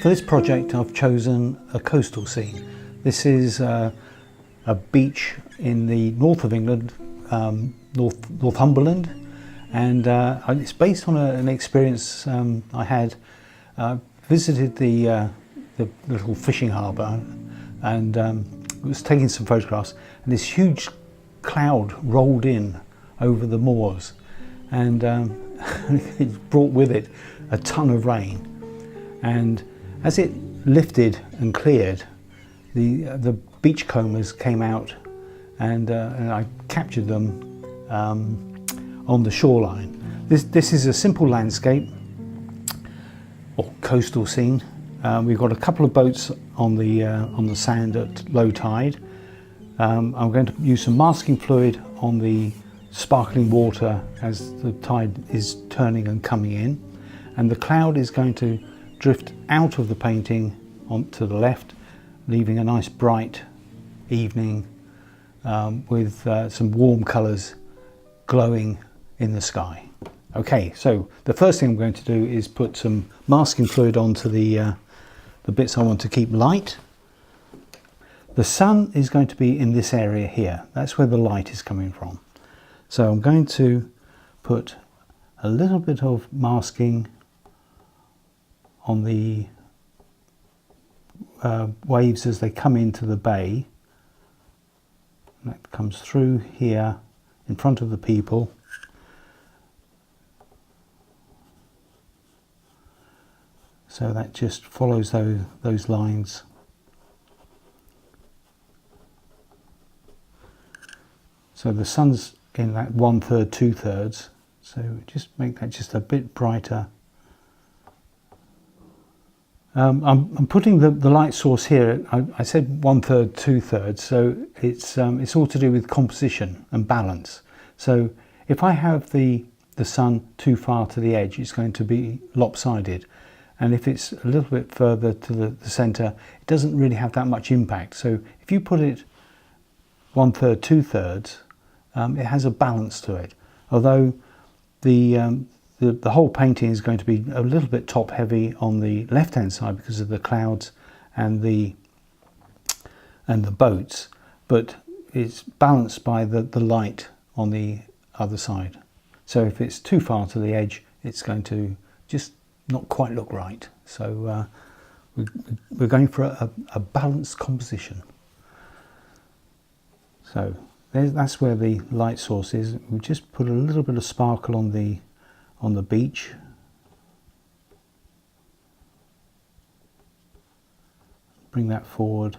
For this project I've chosen a coastal scene. This is a beach in the north of England, Northumberland, and it's based on an experience I had. Visited the little fishing harbour and was taking some photographs, and this huge cloud rolled in over the moors, and it brought with it a ton of rain. And as it lifted and cleared, the beachcombers came out, and I captured them on the shoreline. This is a simple landscape or coastal scene. We've got a couple of boats on the sand at low tide. I'm going to use some masking fluid on the sparkling water as the tide is turning and coming in, and the cloud is going to drift out of the painting onto the left, leaving a nice bright evening with some warm colours glowing in the sky. Okay, so the first thing I'm going to do is put some masking fluid onto the bits I want to keep light. The sun is going to be in this area here. That's where the light is coming from. So I'm going to put a little bit of masking on the waves as they come into the bay. And that comes through here in front of the people. So that just follows those lines. So the sun's in that 1/3, 2/3. So just make that just a bit brighter. I'm putting the light source here. I said 1/3, 2/3. So it's all to do with composition and balance. So if I have the sun too far to the edge, it's going to be lopsided. And if it's a little bit further to the centre, it doesn't really have that much impact. So if you put it 1/3, 2/3, it has a balance to it. Although the whole painting is going to be a little bit top heavy on the left hand side because of the clouds and the boats, but it's balanced by the light on the other side. So if it's too far to the edge, it's going to just not quite look right. So we're going for a balanced composition. So that's where the light source is. We just put a little bit of sparkle on the beach. Bring that forward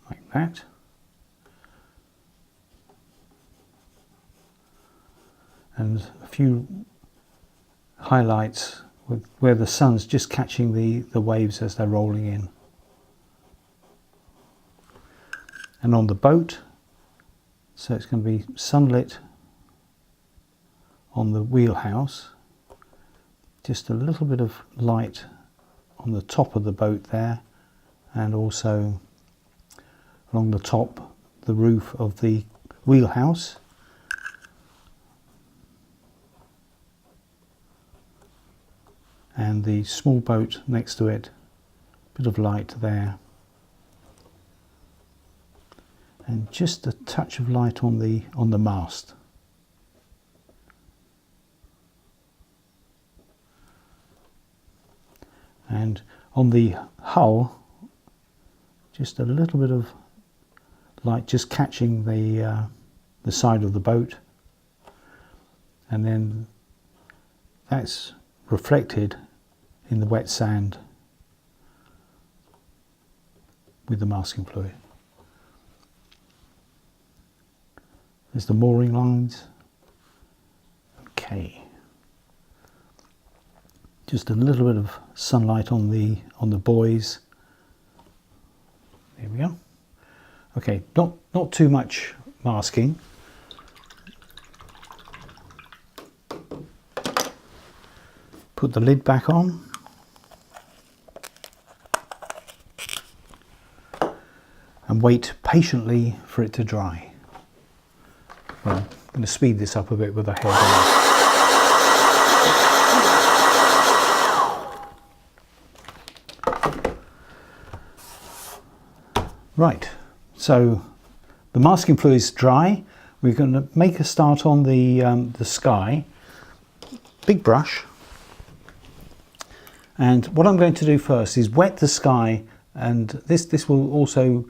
like that. And a few highlights where the sun's just catching the waves as they're rolling in. And on the boat, so it's going to be sunlit on the wheelhouse, just a little bit of light on the top of the boat there, and also along the top, the roof of the wheelhouse. And the small boat next to it, bit of light there. And just a touch of light on the mast. And on the hull, just a little bit of light just catching the side of the boat, and then that's reflected in the wet sand with the masking fluid. There's the mooring lines. Okay. Just a little bit of sunlight on the buoys. There we go. Okay, not too much masking. Put the lid back on. And wait patiently for it to dry. Well, going to speed this up a bit with a hair. Right, so the masking fluid is dry. We're going to make a start on the sky. Big brush. And what I'm going to do first is wet the sky, and this will also,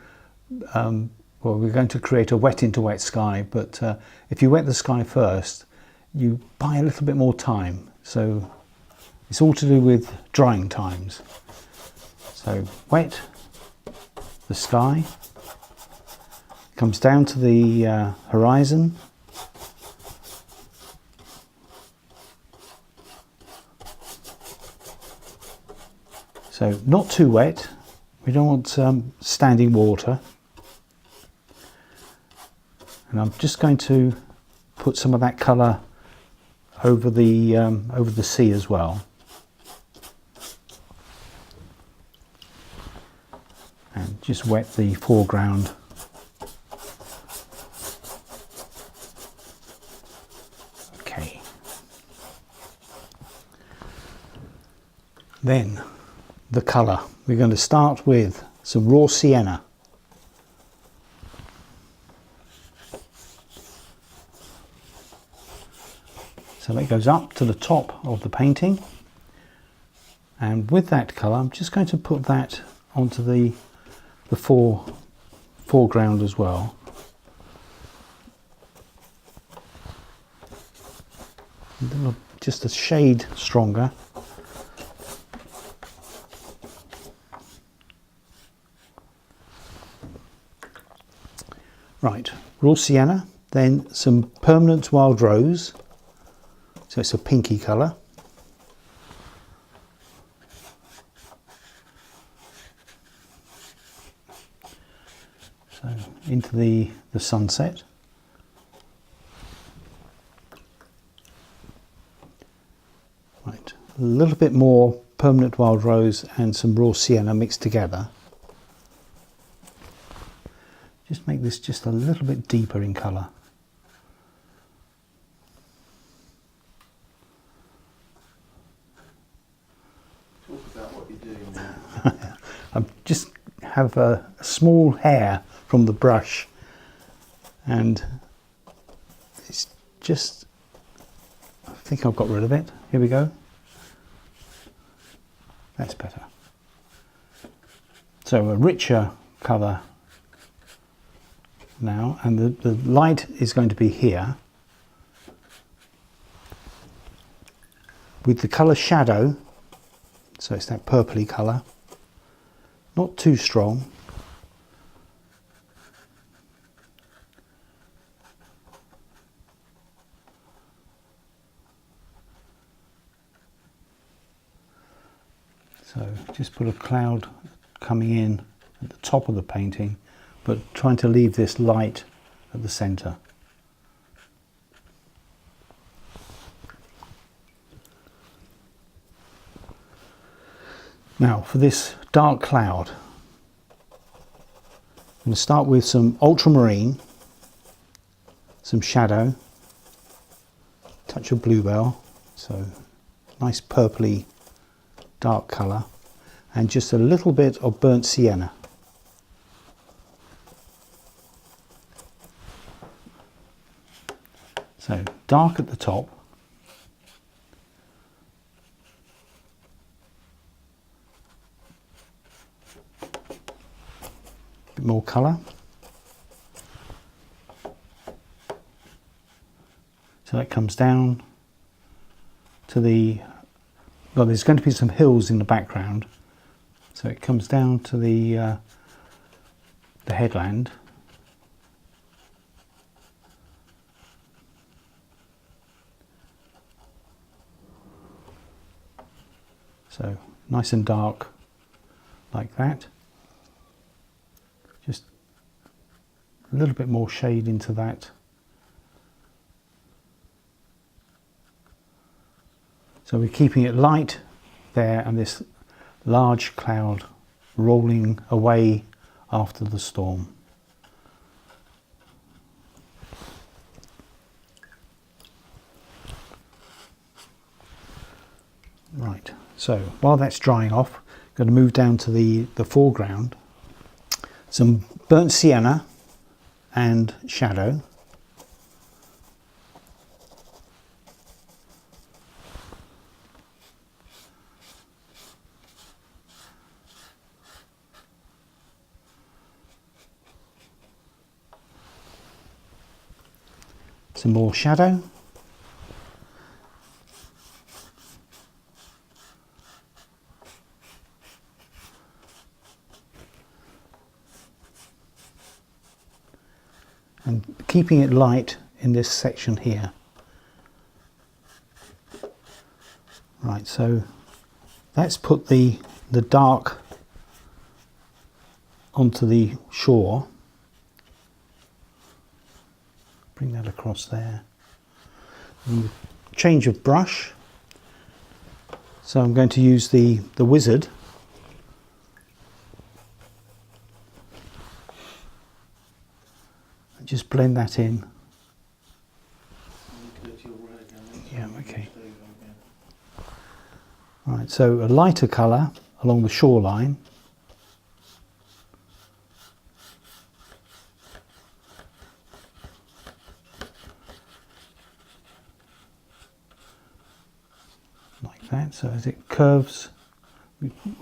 well, we're going to create a wet into wet sky, but if you wet the sky first, you buy a little bit more time. So it's all to do with drying times. So wet the sky, comes down to the horizon. So not too wet, we don't want standing water. And I'm just going to put some of that colour over the sea as well. And just wet the foreground. Okay. Then the colour. We're going to start with some raw sienna. So that goes up to the top of the painting. And with that colour, I'm just going to put that onto the foreground as well. Just a shade stronger. Right, raw sienna, then some permanent wild rose, so it's a pinky colour. So into the sunset. Right, a little bit more permanent wild rose and some raw sienna mixed together. Just make this just a little bit deeper in colour. Talk about what you're doing now. I just have a small hair from the brush, and it's just, I think I've got rid of it. Here we go. That's better. So a richer colour now, and the light is going to be here with the colour shadow, so it's that purpley colour, not too strong. So just put a cloud coming in at the top of the painting, but trying to leave this light at the centre. Now for this dark cloud, I'm going to start with some ultramarine, some shadow, touch of bluebell, so nice purpley dark colour, and just a little bit of burnt sienna. So dark at the top, a bit more colour. So that comes down to the, well, there's going to be some hills in the background, so it comes down to the headland. So nice and dark like that. Just a little bit more shade into that. So we're keeping it light there, and this large cloud rolling away after the storm. Right, so while that's drying off, I'm going to move down to the foreground. Some burnt sienna and shadow. Some more shadow. And keeping it light in this section here. Right, so let's put the dark onto the shore. Bring that across there. And change of brush. So I'm going to use the Wizard. Just blend that in. Yeah, okay. Right, so a lighter colour along the shoreline. Like that, so as it curves,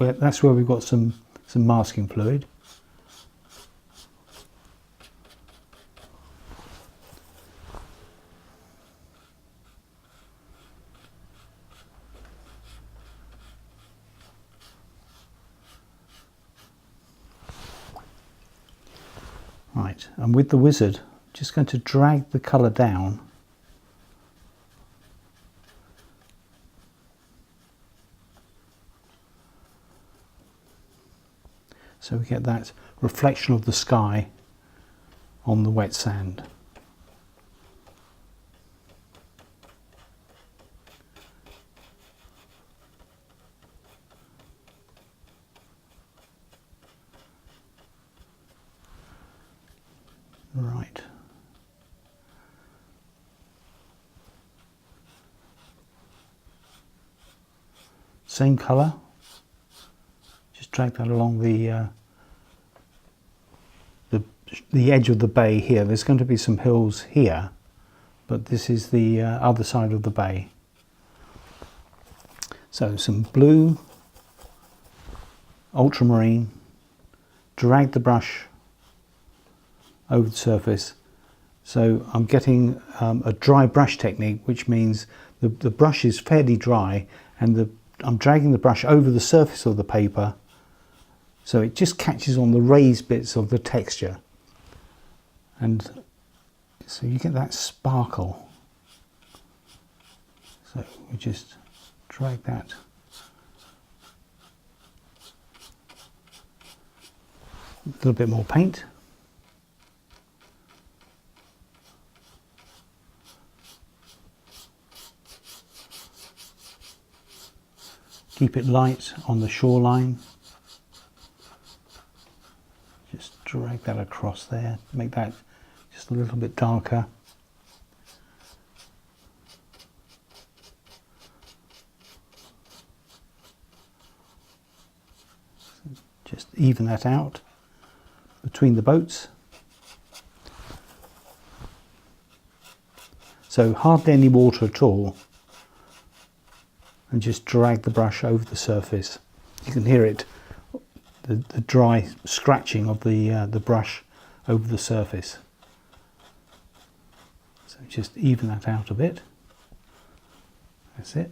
that's where we've got some masking fluid. Right, and with the Wizard, just going to drag the colour down. So we get that reflection of the sky on the wet sand. Right. Same colour. Just drag that along the edge of the bay here. There's going to be some hills here, but this is the other side of the bay. So some blue, ultramarine, drag the brush over the surface. So I'm getting a dry brush technique, which means the brush is fairly dry and I'm dragging the brush over the surface of the paper so it just catches on the raised bits of the texture, and so you get that sparkle. So we just drag that a little bit more paint. Keep it light on the shoreline. Just drag that across there, make that just a little bit darker. Just even that out between the boats. So hardly any water at all. And just drag the brush over the surface. You can hear it, the dry scratching of the brush over the surface. So just even that out a bit. That's it.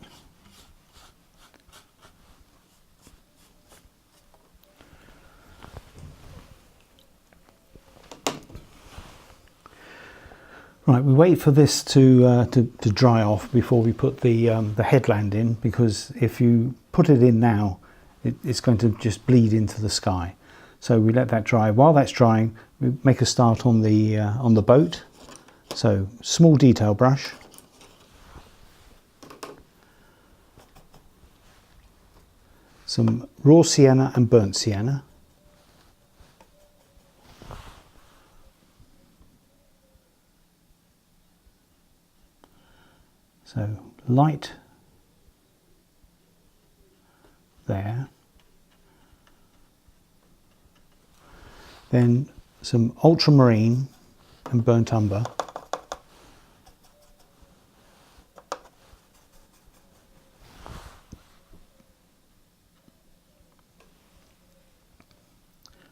Right, we wait for this to dry off before we put the headland in, because if you put it in now, it's going to just bleed into the sky. So we let that dry. While that's drying, we make a start on the boat. So small detail brush. Some raw sienna and burnt sienna. So light there. Then some ultramarine and burnt umber.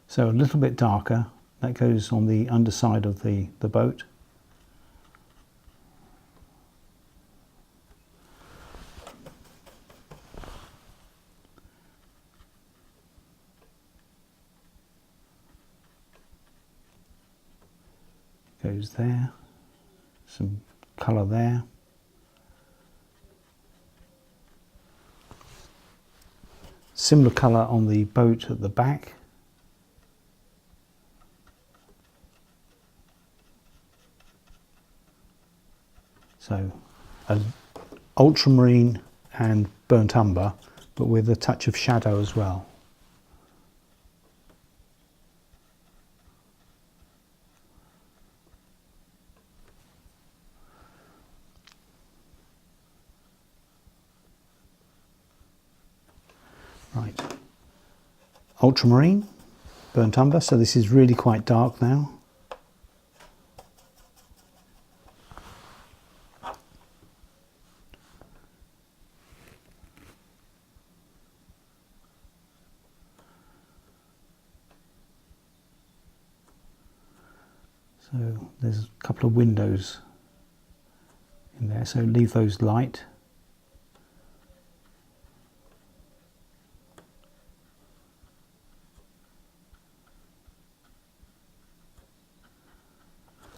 So a little bit darker, that goes on the underside of the boat. Goes there, some colour there. Similar colour on the boat at the back. So ultramarine and burnt umber, but with a touch of shadow as well. Right, ultramarine, burnt umber, so this is really quite dark now. So there's a couple of windows in there, so leave those light.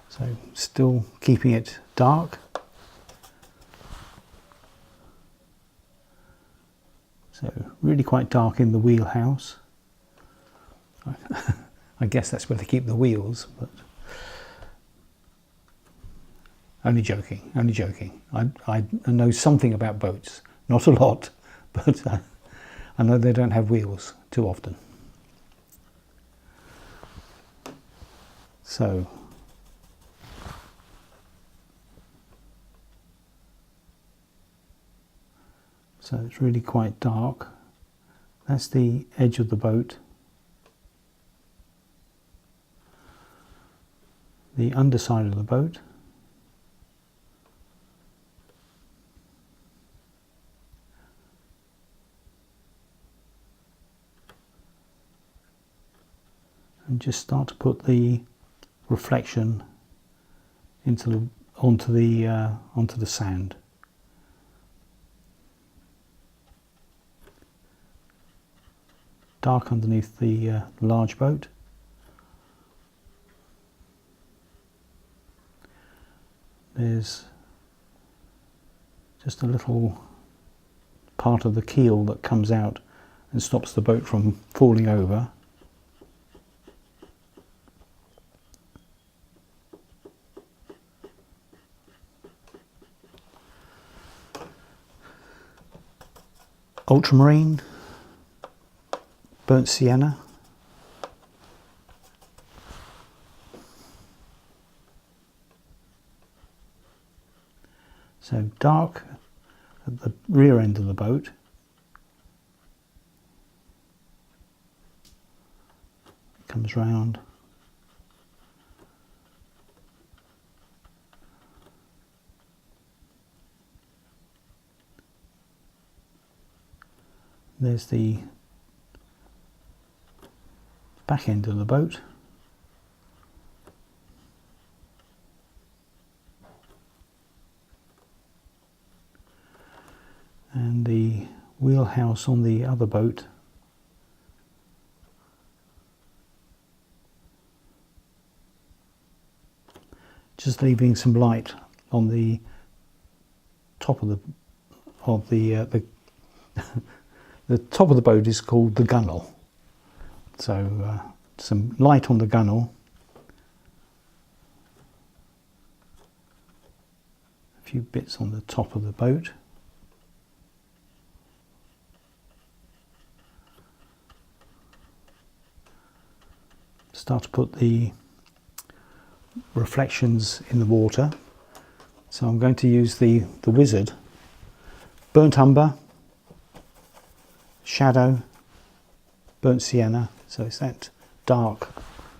So still keeping it dark. So really quite dark in the wheelhouse. I guess that's where they keep the wheels, but only joking, only joking. I know something about boats, not a lot, but I know they don't have wheels too often. So it's really quite dark. That's the edge of the boat. The underside of the boat. And just start to put the reflection onto the sand. Dark underneath the large boat. There's just a little part of the keel that comes out and stops the boat from falling over. Ultramarine, burnt sienna. So dark at the rear end of the boat. Comes round. There's the back end of the boat. And the wheelhouse on the other boat. Just leaving some light on the top of the the top of the boat is called the gunwale. So some light on the gunwale. A few bits on the top of the boat. Start to put the reflections in the water. So I'm going to use the Wizard, burnt umber, shadow, burnt sienna, so it's that dark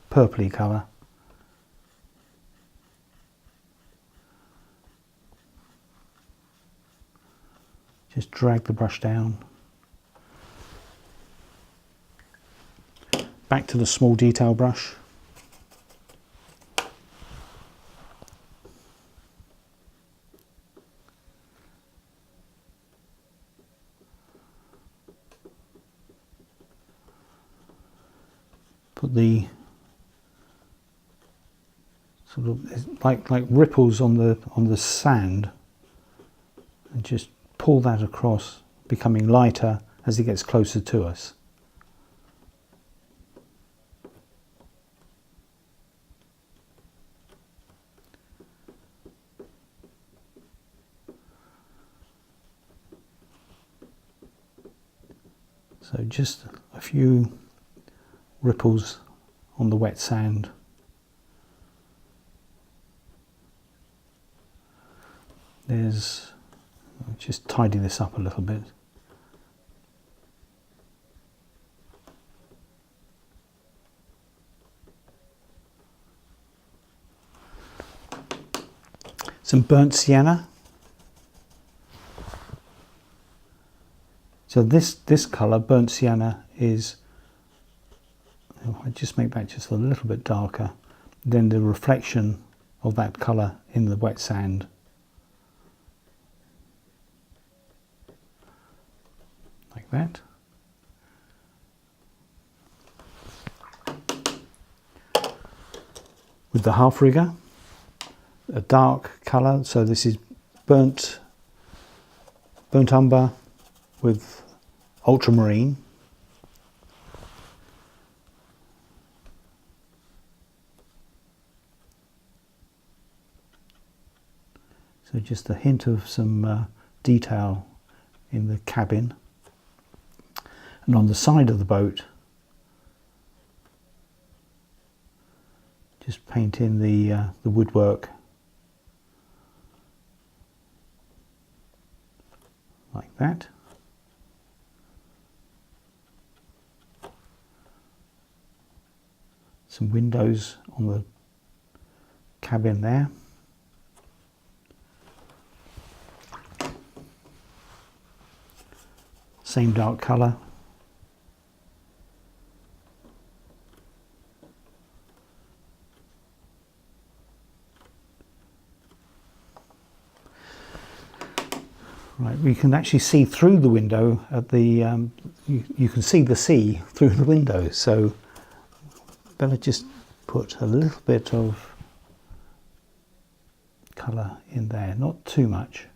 purpley colour. Just drag the brush down. Back to the small detail brush. Put the sort of like ripples on the sand, and just pull that across, becoming lighter as it gets closer to us. So just a few ripples on the wet sand. I'll just tidy this up a little bit. Some burnt sienna. So this colour, burnt sienna, is, I just make that just a little bit darker, then the reflection of that colour in the wet sand. Like that. With the half rigger, a dark colour, so this is burnt umber with ultramarine. So just a hint of some detail in the cabin. And on the side of the boat, just paint in the woodwork like that. Some windows on the cabin there. Same dark colour. Right, we can actually see through the window at the, you can see the sea through the window, so better just put a little bit of colour in there, not too much.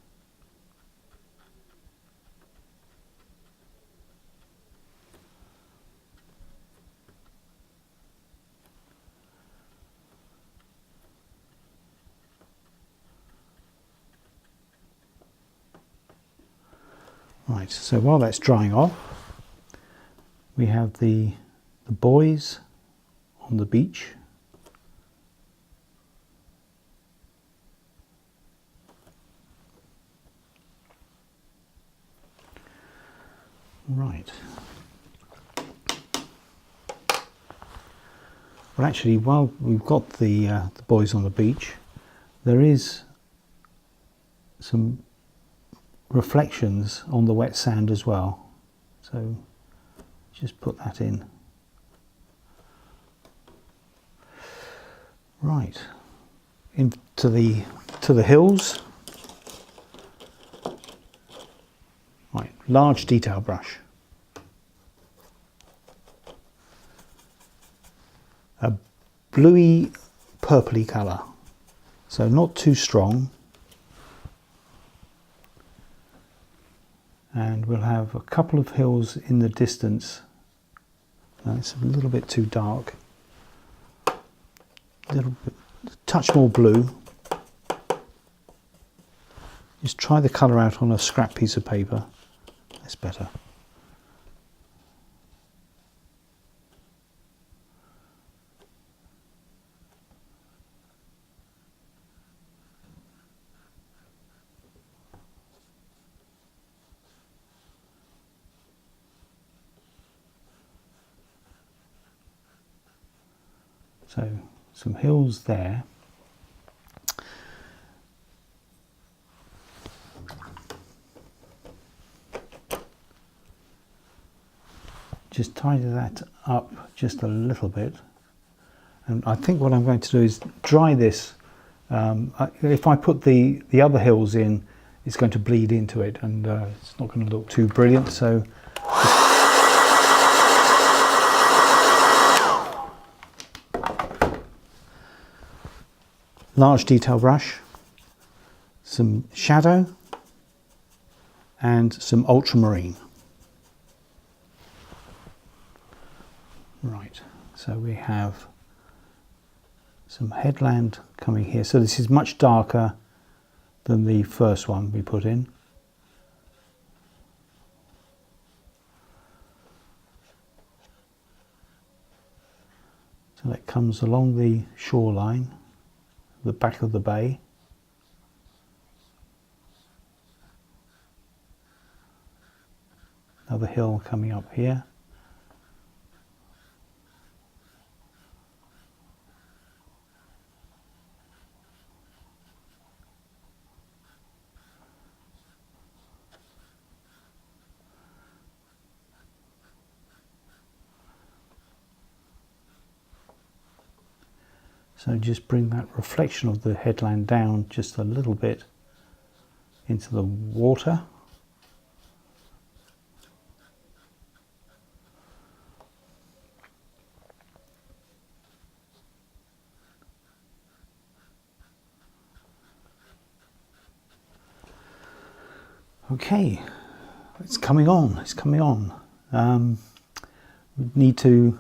Right, so while that's drying off, we have the boys on the beach. Right. Well, actually, while we've got the boys on the beach, there is some reflections on the wet sand as well, so just put that in. Right, into the hills. Right, large detail brush, a bluey purpley colour, so not too strong. And we'll have a couple of hills in the distance. No, it's a little bit too dark. A little bit, a touch more blue. Just try the colour out on a scrap piece of paper. That's better. So some hills there. Just tidy that up just a little bit. And I think what I'm going to do is dry this. If I put the other hills in, it's going to bleed into it, and it's not going to look too brilliant. So large detail brush, some shadow, and some ultramarine. Right, so we have some headland coming here. So this is much darker than the first one we put in. So that comes along the shoreline, the back of the bay. Another hill coming up here. So just bring that reflection of the headland down just a little bit into the water. Okay, it's coming on, it's coming on. We need to,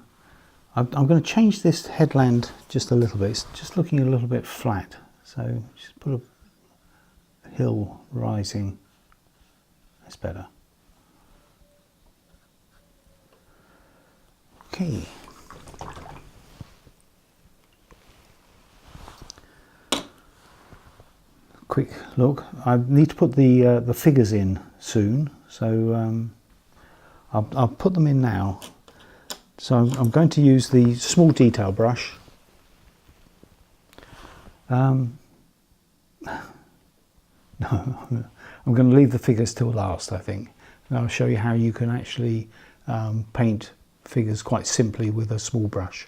I'm going to change this headland just a little bit. It's just looking a little bit flat. So just put a hill rising, that's better. Okay. Quick look. I need to put the figures in soon, so I'll put them in now. So I'm going to use the small detail brush. No, I'm going to leave the figures till last, I think. And I'll show you how you can actually paint figures quite simply with a small brush.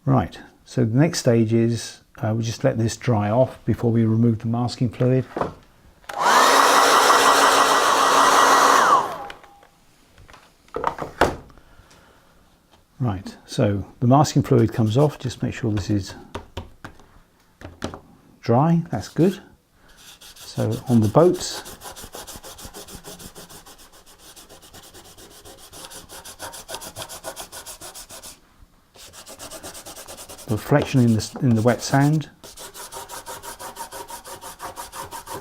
Right, so the next stage is we just let this dry off before we remove the masking fluid. Right, so the masking fluid comes off. Just make sure this is dry, that's good. So on the boats, the reflection in the wet sand,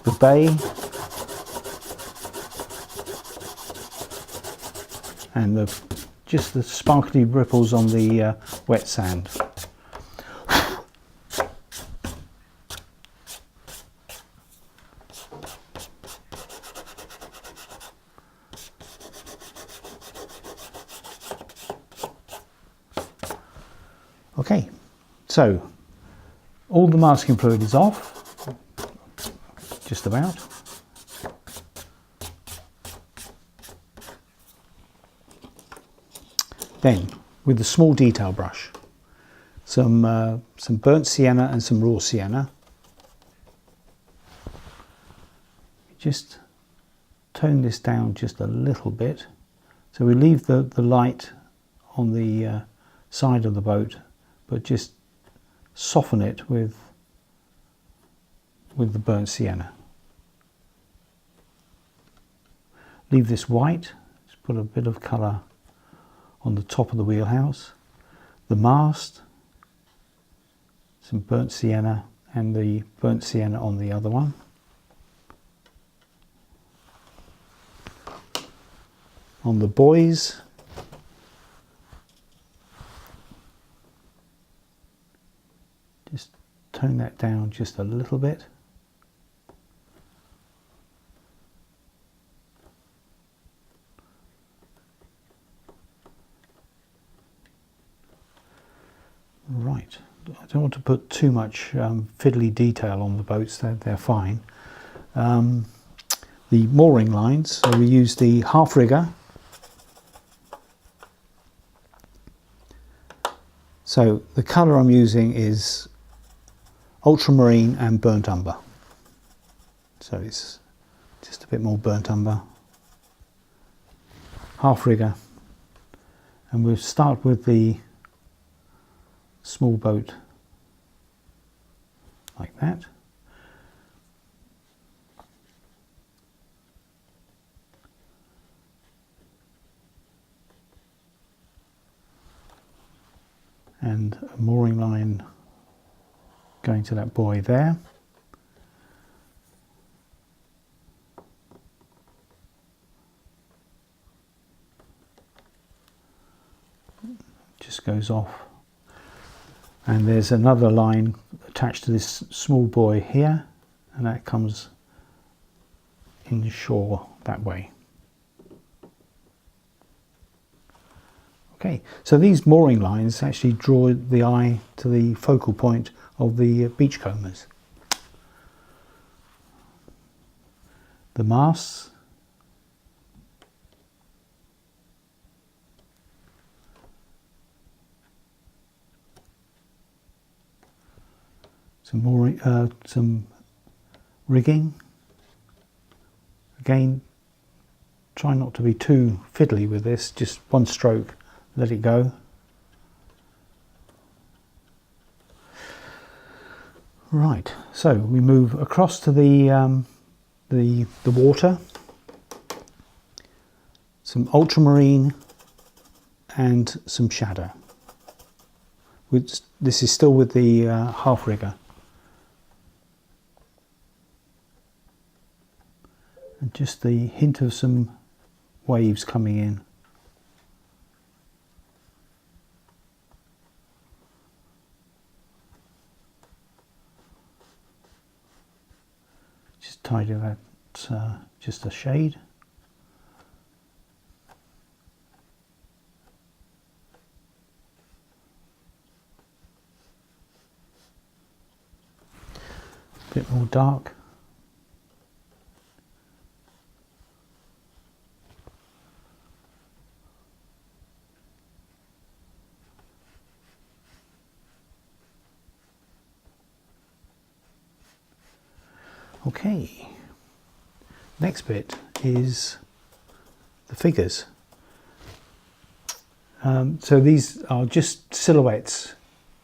the bay, and just the sparkly ripples on the wet sand. Okay, so all the masking fluid is off, just about. Then, with the small detail brush, some burnt sienna and some raw sienna. Just tone this down just a little bit. So we leave the light on the side of the boat, but just soften it with the burnt sienna. Leave this white, just put a bit of colour on the top of the wheelhouse, the mast, some burnt sienna, and the burnt sienna on the other one. On the buoys, just tone that down just a little bit. Right, I don't want to put too much fiddly detail on the boats, they're fine. The mooring lines, so we use the half rigger. So the colour I'm using is ultramarine and burnt umber. So it's just a bit more burnt umber. Half rigger. And we'll start with the small boat like that. And a mooring line going to that buoy there. Just goes off, and there's another line attached to this small buoy here, and that comes inshore that way. Okay, so these mooring lines actually draw the eye to the focal point of the beachcombers. The masts, some rigging. Again, try not to be too fiddly with this, just one stroke. Let it go. Right, so we move across to the water. Some ultramarine and some shadow. This is still with the half rigger. And just the hint of some waves coming in. Just tidy that just a shade. A bit more dark. Okay, next bit is the figures. So these are just silhouettes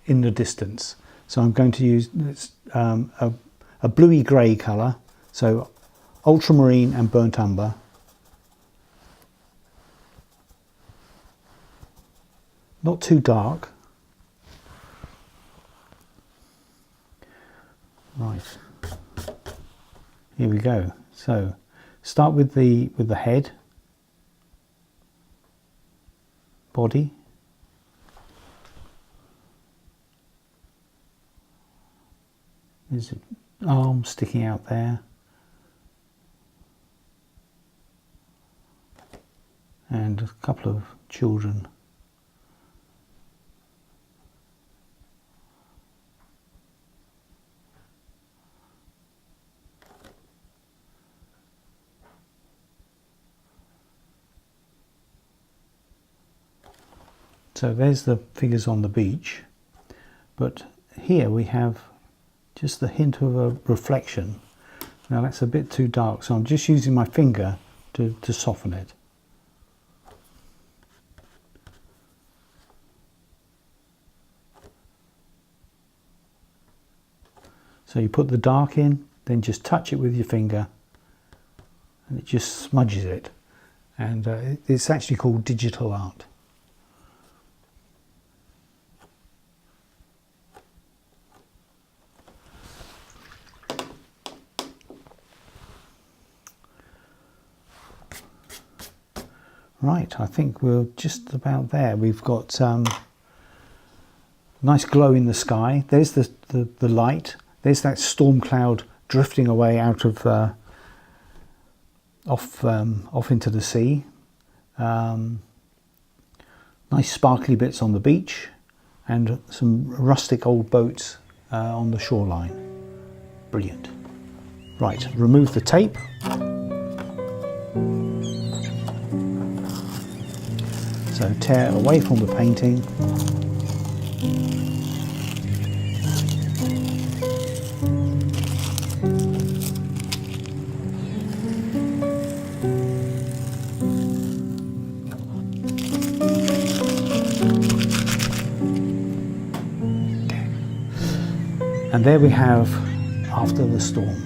in the distance. So I'm going to use this, a bluey grey colour, so ultramarine and burnt umber. Not too dark. Right. Here we go. So start with the head, body, there's an arm sticking out there, and a couple of children. So there's the figures on the beach, but here we have just the hint of a reflection. Now that's a bit too dark, so I'm just using my finger to soften it. So you put the dark in, then just touch it with your finger, and it just smudges it. And it's actually called digital art. Right, I think we're just about there. We've got nice glow in the sky. There's the light. There's that storm cloud drifting away out of off into the sea. Nice sparkly bits on the beach, and some rustic old boats on the shoreline. Brilliant. Right, remove the tape. So tear away from the painting. And there we have After the Storm.